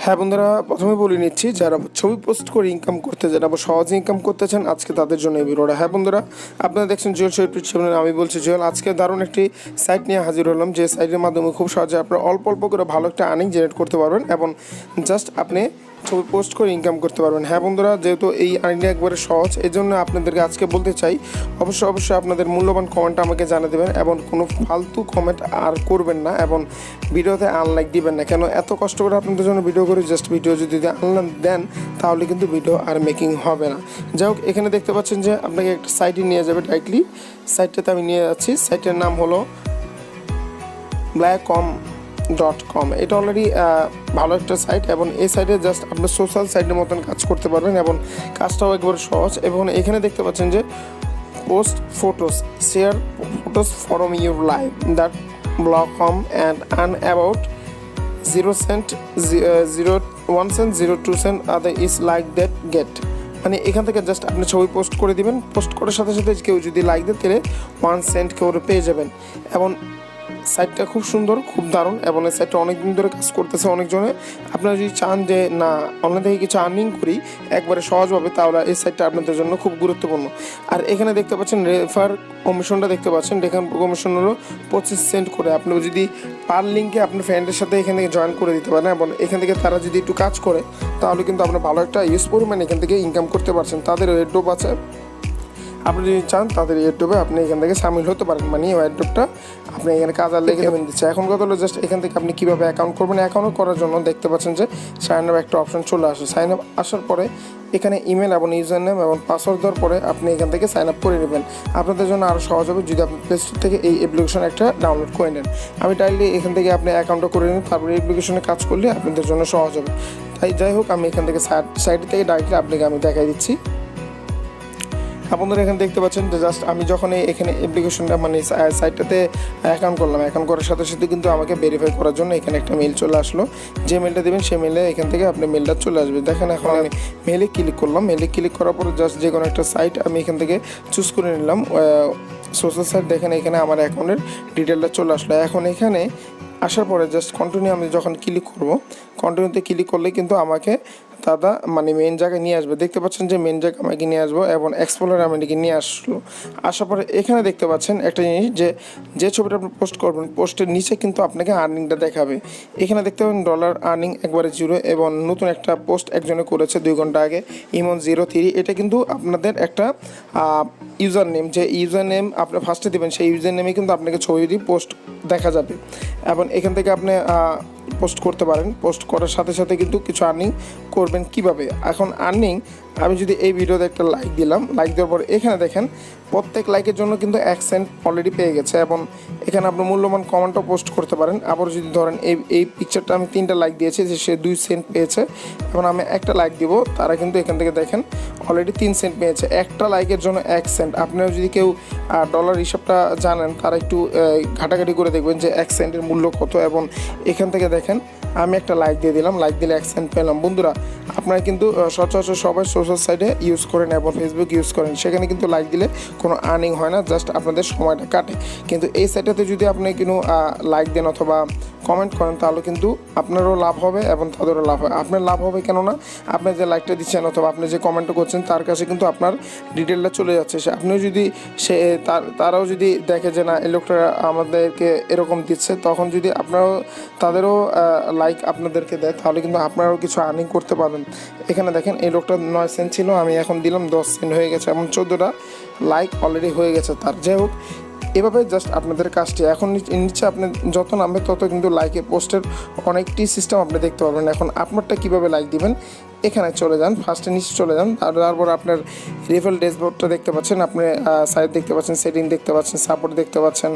হ্যাঁ বন্ধুরা, প্রথমে বলে নিচ্ছি যারা ছবি পোস্ট করে ইনকাম করতে চান বা সহজে ইনকাম করতে চান, আজকে তাদের জন্য এই ভিডিওটা। হ্যাঁ বন্ধুরা, আপনারা দেখছেন জুয়েল শহীদ চ্যানেল, আমি বলছি জুয়েল। আজকে দারুণ একটি সাইট নিয়ে হাজির হলাম, যে সাইটের মাধ্যমে খুব সহজে আপনারা অল্প অল্প করে ভালো একটা আর্নিং জেনারেট করতে পারবেন এবং জাস্ট আপনি ছবি পোস্ট করে ইনকাম করতে পারবেন। হ্যাঁ বন্ধুরা, যেহেতু এই আর্নিংটা একবারে সহজ, এই জন্য আপনাদেরকে আজকে বলতে চাই অবশ্যই আপনাদের মূল্যবান কমেন্ট আমাকে জানিয়ে দেবেন এবং কোনো ফালতু কমেন্ট আর করবেন না এবং ভিডিওতে আনলাইক দিবেন না। কেন এত কষ্ট করে আপনাদের জন্য ভিডিও করি, জাস্ট ভিডিও যদি আনলাইক দেন তাহলে কিন্তু ভিডিও আর মেকিং হবে না। যাই হোক, এখানে দেখতে পাচ্ছেন যে আপনাকে একটা সাইটে নিয়ে যাবে ডাইরেক্টলি। সাইটটাতে আমি নিয়ে যাচ্ছি। সাইটের নাম হলো blackcom.com। এটা অলরেডি ভালো একটা সাইট এবং এই সাইটে জাস্ট আপনার সোশ্যাল সাইটের মতন কাজ করতে পারবেন এবং কাজটাও একবারে সহজ। এবং এখানে দেখতে পাচ্ছেন যে post photos, share photos from your life that blackcom and earn about 0 cent, 1 cent, 2 cent other is like that get। মানে এখান থেকে জাস্ট আপনি ছবি পোস্ট করে দিবেন, পোস্ট করার সাথে সাথে কেউ যদি লাইক দেয় তাহলে 1 সেন্ট কেউ পেয়ে যাবেন। এবং সাইটটা খুব সুন্দর, খুব দারুণ এবং এই সাইটটা অনেকদিন ধরে কাজ করতেছে অনেকজনে। আপনারা যদি চান যে না অনলাইন থেকে কিছু আর্নিং করি একবারে সহজভাবে, তাহলে এই সাইটটা আপনাদের জন্য খুব গুরুত্বপূর্ণ। আর এখানে দেখতে পাচ্ছেন রেফার কমিশনটা দেখতে পাচ্ছেন, রেফার কমিশন হলো 25 সেন্ট করে। আপনি যদি পার লিঙ্কে আপনার ফ্রেন্ডের সাথে এখান থেকে জয়েন করে দিতে পারেন এবং এখান থেকে তারা যদি একটু কাজ করে তাহলে কিন্তু আপনার ভালো একটা ইউজ পরিমাণ এখান থেকে ইনকাম করতে পারছেন। তাদের এড্রপ আছে, আপনি যদি চান তাদের ইউটিউবে আপনি এখান থেকে সামিল হতে পারেন। মানে ইউটিউবটা আপনি এখানে কাজ আর লেগে দেবেন দিচ্ছে। এখন কথা হলো জাস্ট এখান থেকে আপনি কীভাবে অ্যাকাউন্ট করবেন। অ্যাকাউন্ট করার জন্য দেখতে পাচ্ছেন যে সাইন আপ একটা অপশন চলে আসে। সাইন আপ আসার পরে এখানে ইমেল এবং ইউজার নেম এবং পাসওয়ার্ড দেওয়ার পরে আপনি এখান থেকে সাইন আপ করে নেবেন। আপনাদের জন্য আরও সহজ হবে যদি আপনি প্লে স্টোর থেকে এই অ্যাপ্লিকেশন একটা ডাউনলোড করে নেন। আমি ডাইরেক্টলি এখান থেকে আপনি অ্যাকাউন্টটা করে নিন, তারপরে অ্যাপ্লিকেশনে কাজ করলে আপনাদের জন্য সহজ হবে। তাই যাই হোক, আমি এখান থেকে সাইট থেকে ডাইরেক্টলি আপনাকে আমি দেখাই দিচ্ছি। আপনারা এখানে দেখতে পাচ্ছেন যে জাস্ট আমি যখন এখানে অ্যাপ্লিকেশনটা মানে সাইটটাতে অ্যাকাউন্ট করলাম, অ্যাকাউন্ট করার সাথে সাথে কিন্তু আমাকে ভেরিফাই করার জন্য এখানে একটা মেল চলে আসলো। যে মেলটা দেবেন সেই মেলে এখান থেকে আপনি মেলটা চলে আসবে। দেখেন এখন আমি মেলে ক্লিক করলাম। মেলে ক্লিক করার পর জাস্ট যে কোনো একটা সাইট আমি এখান থেকে চুজ করে নিলাম সোশ্যাল সাইট। দেখেন এখানে আমার অ্যাকাউন্টের ডিটেলটা চলে আসলো। এখন এখানে আসার পরে জাস্ট কন্টিনিউ আমি যখন ক্লিক করব, কন্টিনিউতে ক্লিক করলে কিন্তু আমাকে দাদা মানে মেন জায়গায় নিয়ে আসবে। দেখতে পাচ্ছেন যে মেন জায়গায় আমাকে নিয়ে আসবো এবং এক্সপ্লোরার আমাদেরকে নিয়ে আসলো। আসার পরে এখানে দেখতে পাচ্ছেন একটা জিনিস, যে ছবিটা আপনি পোস্ট করবেন পোস্টের নিচে কিন্তু আপনাকে আর্নিংটা দেখাবে। এখানে দেখতে পাবেন ডলার আর্নিং একবারে 0 এবং নতুন একটা পোস্ট একজনে করেছে 2 ঘন্টা আগে, ইমন 03। এটা কিন্তু আপনাদের একটা ইউজার নেম, যে ইউজার নেম আপনি ফার্স্টে দেবেন সেই ইউজার নেমে কিন্তু আপনাকে ছবিটি পোস্ট দেখা যাবে এবং এখান থেকে আপনি পোস্ট করতে পারেন। পোস্ট করার সাথে সাথে কিন্তু কিছু আর্নিং করবেন কিভাবে। এখন আর্নিং আমি যদি এই ভিডিওতে একটা লাইক দিলাম, লাইক দেওয়ার পর এখানে দেখেন প্রত্যেক লাইকের জন্য কিন্তু 1 সেন্ট অলরেডি পেয়ে গেছে এবং এখানে আপনি মূল্যবান কমেন্টও পোস্ট করতে পারেন। আবার যদি ধরেন এই পিকচারটা আমি 3টা লাইক দিয়েছি, যে সে 2 সেন্ট পেয়েছে এবং আমি একটা লাইক দিব, তারা কিন্তু এখান থেকে দেখেন অলরেডি 3 সেন্ট পেয়েছে। একটা লাইকের জন্য 1 সেন্ট। আপনারা যদি কেউ ডলার হিসাবটা জানেন তারা একটু ঘাটাঘাটি করে দেখবেন যে 1 সেন্টের মূল্য কত। এবং এখান থেকে দেখেন আমি একটা লাইক দিয়ে দিলাম, লাইক দিলে 1 সেন্ট পেলাম। বন্ধুরা, আপনারা কিন্তু সচরাচর সবাই সোশ্যাল সাইটে ইউজ করেন এবং ফেসবুক ইউজ করেন, সেখানে কিন্তু লাইক দিলে কোনো আর্নিং হয় না, জাস্ট আপনাদের সময়টা কাটে। কিন্তু এই সাইটটাতে যদি আপনি কোনো লাইক দেন অথবা কমেন্ট করেন তাহলে কিন্তু আপনারও লাভ হবে এবং তাদেরও লাভ হয়। আপনার লাভ হবে কেননা আপনি যে লাইকটা দিচ্ছেন অথবা আপনি যে কমেন্টটা করছেন তার কাছে কিন্তু আপনার ডিটেলটা চলে যাচ্ছে। আপনিও যদি তারাও যদি দেখে যে না এই লোকটা আমাদেরকে এরকম দিচ্ছে, তখন যদি আপনারাও তাদেরও লাইক আপনাদেরকে দেয় তাহলে কিন্তু আপনারাও কিছু আর্নিং করতে পারবেন। এখানে দেখেন এই লোকটা 9 সেন্ট ছিল, আমি এখন দিলাম 10 সেন্ট হয়ে গেছে এবং 14টা লাইক অলরেডি হয়ে গেছে তার। যাই হোক, এভাবে জাস্ট আপনাদের কাজটি এখন নিচে আপনি যত নামবে তত কিন্তু লাইকে পোস্টের অনেকটি সিস্টেম আপনি দেখতে পারবেন। এখন আপনারটা কীভাবে লাইক দিবেন, এখানে চলে যান, ফার্স্টে নিচে চলে যান। তারপর আপনার রেফারেল ড্যাশবোর্ডটা দেখতে পাচ্ছেন, আপনি সাইট দেখতে পাচ্ছেন, সেটিং দেখতে পাচ্ছেন, সাপোর্ট দেখতে পাচ্ছেন,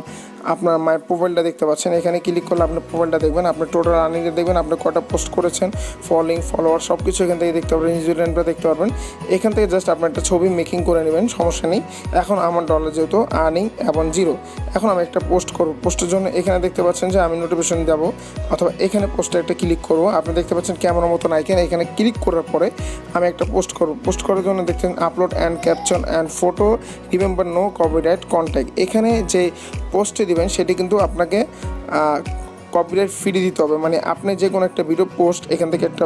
আপনার মাই প্রোফাইলটা দেখতে পাচ্ছেন। এখানে ক্লিক করলে আপনার প্রোফাইলটা দেখবেন, আপনার টোটাল আর্নিংটা দেখবেন, আপনি কটা পোস্ট করেছেন, ফলোয়ার সব কিছু এখান থেকে দেখতে পারবেন, নিউজিল্যান্ডটা দেখতে পারবেন। এখান থেকে জাস্ট আপনার একটা ছবি মেকিং করে নেবেন, সমস্যা নেই। এখন আমার ডলার যেহেতু আর্নিং এবং 0, এখন আমি একটা পোস্ট করব। পোস্টের জন্য এখানে দেখতে পাচ্ছেন যে আমি নোটিফিকেশন যাব অথবা এখানে পোস্টে একটা ক্লিক করব। আপনি দেখতে পাচ্ছেন ক্যামেরার মতন আইকন, এখানে ক্লিক করার পরে আমি একটা পোস্ট করব। পোস্ট করার জন্য দেখছেন upload and caption and photo, remember no copyright contact. এখানে যে পোস্টে দিবেন সেটি কিন্তু আপনাকে কপিরাইট ফ্রি দিতে হবে, মানে আপনি যে কোনো একটা ভিডিও পোস্ট এখান থেকে একটা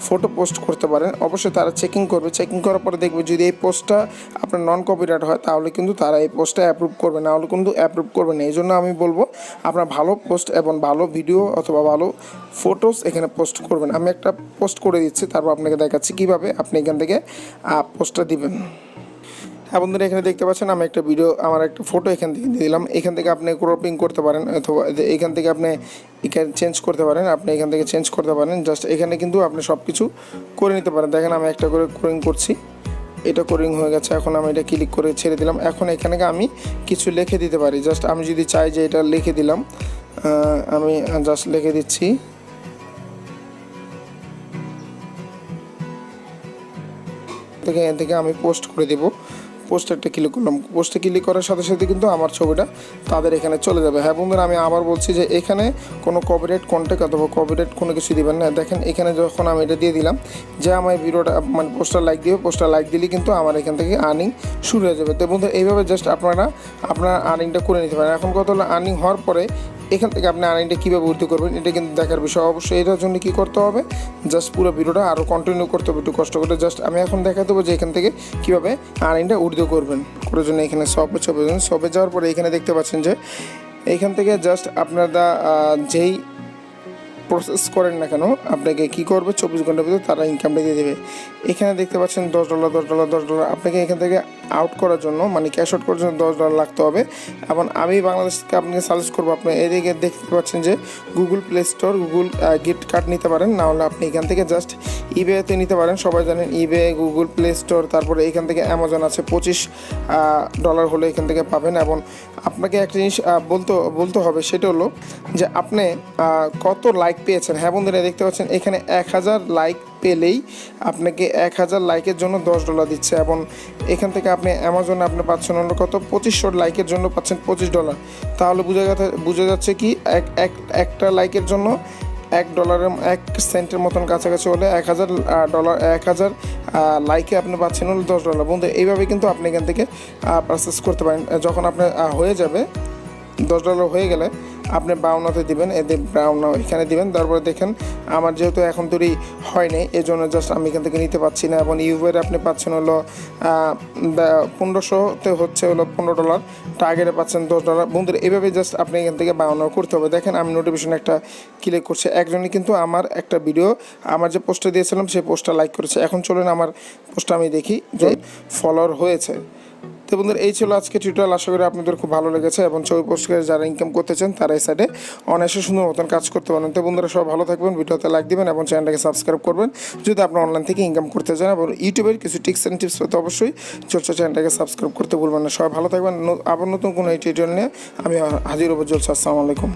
ফটো পোস্ট করতে পারেন, অবশ্যই তারা চেকিং করবে, চেকিং করার পরে দেখবে যদি এই পোস্টটা আপনার নন কপিরাইট হয় তাহলে কিন্তু তারা এই পোস্টটা অ্যাপ্রুভ করবে, না হলে কিন্তু অ্যাপ্রুভ করবে না। এই জন্য আমি বলবো আপনার ভালো পোস্ট এবং ভালো ভিডিও অথবা ভালো ফটোস এখানে পোস্ট করবেন। আমি একটা পোস্ট করে দিচ্ছি, তারপর আপনাকে দেখাচ্ছি কীভাবে আপনি এখান থেকে পোস্টটা দিবেন। হ্যাঁ বন্ধুরা, এখানে দেখতে পাচ্ছেন আমি একটা ভিডিও, আমার একটা ফটো এখান থেকে দিয়ে দিলাম। এখান থেকে আপনি ক্রপিং করতে পারেন অথবা এখান থেকে আপনি এখানে চেঞ্জ করতে পারেন, আপনি এখান থেকে চেঞ্জ করতে পারেন। জাস্ট এখানে কিন্তু আপনি সব কিছু করে নিতে পারেন। দেখেন আমি একটা করে ক্রপিং করছি, এটা কোরিং হয়ে গেছে। এখন আমি এটা ক্লিক করে ছেড়ে দিলাম। এখন এখানে আমি কিছু লিখে দিতে পারি। জাস্ট আমি যদি চাই যে এটা লিখে দিলাম, আমি জাস্ট লিখে দিচ্ছি। এখান থেকে আমি পোস্ট করে দেব। পোস্টারটা ক্লিক করলাম, পোস্টে ক্লিক করার সাথে সাথে কিন্তু আমার ছবিটা তাদের এখানে চলে যাবে। হ্যাঁ বন্ধুরা, আমি আবার বলছি যে এখানে কোনো কপিরাইট কন্টেন্ট অথবা কপিরাইট কোনো কিছু দিবেন না। দেখেন এখানে যখন আমি এটা দিয়ে দিলাম, যে আমার ভিডিওটা মানে পোস্টার লাইক দিবে, পোস্টার লাইক দিলে কিন্তু আমার এখান থেকে আর্নিং শুরু হয়ে যাবে। তো বন্ধুরা, এইভাবে জাস্ট আপনারা আপনার আর্নিংটা করে নিতে পারেন। এখন কত হলো, আর্নিং হওয়ার পরে এখান থেকে আপনি আর্নিংটা কীভাবে বৃদ্ধি করবেন এটা কিন্তু দেখার বিষয়। অবশ্যই এটার জন্য কী করতে হবে, জাস্ট পুরো ভিডিওটা আরও কন্টিনিউ করতে হবে একটু কষ্ট করে। জাস্ট আমি এখন দেখা দেবো যে এখান থেকে কীভাবে আর্নিংটা ঊর্ধ্ব করবেন। করার জন্য এখানে শপে যাওয়ার পরে এখানে দেখতে পাচ্ছেন যে এইখান থেকে জাস্ট আপনারা যেই প্রসেস করেন না কেন আপনাকে কী করবে, 24 ঘন্টার ভিতরে তারা ইনকামটা দিয়ে দেবে। এখানে দেখতে পাচ্ছেন $10 আপনাকে এখান থেকে আউট করার জন্য, মানে ক্যাশ আউট করার জন্য $10 লাগতে হবে। এবং আমি বাংলাদেশকে আপনাকে সাজেস্ট করবো, আপনি এদিকে দেখতে পাচ্ছেন যে Google play store, Google gift card নিতে পারেন, না হলে আপনি এখান থেকে জাস্ট ইবেতে নিতে পারেন। সবাই জানেন ইবে, গুগল প্লে স্টোর, তারপরে এখান থেকে অ্যামাজন আছে, $25 হলে এখান থেকে পাবেন। এবং আপনাকে একটা জিনিস বলতে হবে, সেটা হলো যে আপনি কত লাইক পেয়েছেন। হ্যাঁ বন্ধুরা, দেখতে পাচ্ছেন এখানে 1000 লাইক পেলেই আপনাকে 1000 লাইকের জন্য $10 দিচ্ছে। এবং এখান থেকে আপনি অ্যামাজনে আপনি পাচ্ছেন হলো কত, 2500 লাইকের জন্য পাচ্ছেন $25। তাহলে বোঝা যাচ্ছে কি একটা লাইকের জন্য $1 মতন কাছাকাছি হলে $1000 লাইকে আপনি পাচ্ছেন হলো $10। বন্ধু, এইভাবে কিন্তু আপনি এখান থেকে প্রসেস করতে পারেন। যখন আপনার হয়ে যাবে, $10 হয়ে গেলে আপনি ব্রাউনাতে দিবেন, ব্রাউনা এখানে দিবেন। তারপরে দেখেন আমার যেহেতু এখন তৈরি হয়নি, এই জন্য জাস্ট আমি এখান থেকে নিতে পারছি না। এবং ইউবের আপনি পাচ্ছেন হলো 1500-তে হচ্ছে হলো $15, টার্গেটে পাচ্ছেন $10। বন্ধুরা, এইভাবে জাস্ট আপনি এখান থেকে ব্রাউনা করতে হবে। দেখেন আমি নোটিফিকেশন একটা ক্লিক করছি, একজনই কিন্তু আমার একটা ভিডিও, আমার যে পোস্টটা দিয়েছিলাম সেই পোস্টটা লাইক করেছে। এখন চলুন আমার পোস্টটা আমি দেখি যে ফলোয়ার হয়েছে। তো বন্ধুরা, এই ছিল আজকে টিউটোরিয়াল। আশা করি আপনাদের খুব ভালো লেগেছে এবং ছবি পোস্ট করে যারা ইনকাম করতে চান তারা এই সাইডে অনায়াসে সুন্দর মতন কাজ করতে পারেন। তো বন্ধুরা, সব ভালো থাকবেন, ভিডিওতে লাইক দিবেন এবং চ্যানেলটাকে সাবস্ক্রাইব করবেন যদি আপনি অনলাইন থেকে ইনকাম করতে চান। এবং ইউটিউবের কিছু টিপস অ্যান্ড টিপস পেতে অবশ্যই চ্যানেলটাকে সাবস্ক্রাইব করতে ভুলবেন না। সবাই ভালো থাকবেন। আবার নতুন কোনো এই টিউটোরিয়াল নিয়ে আমি হাজির হবো। আসসালামু আলাইকুম।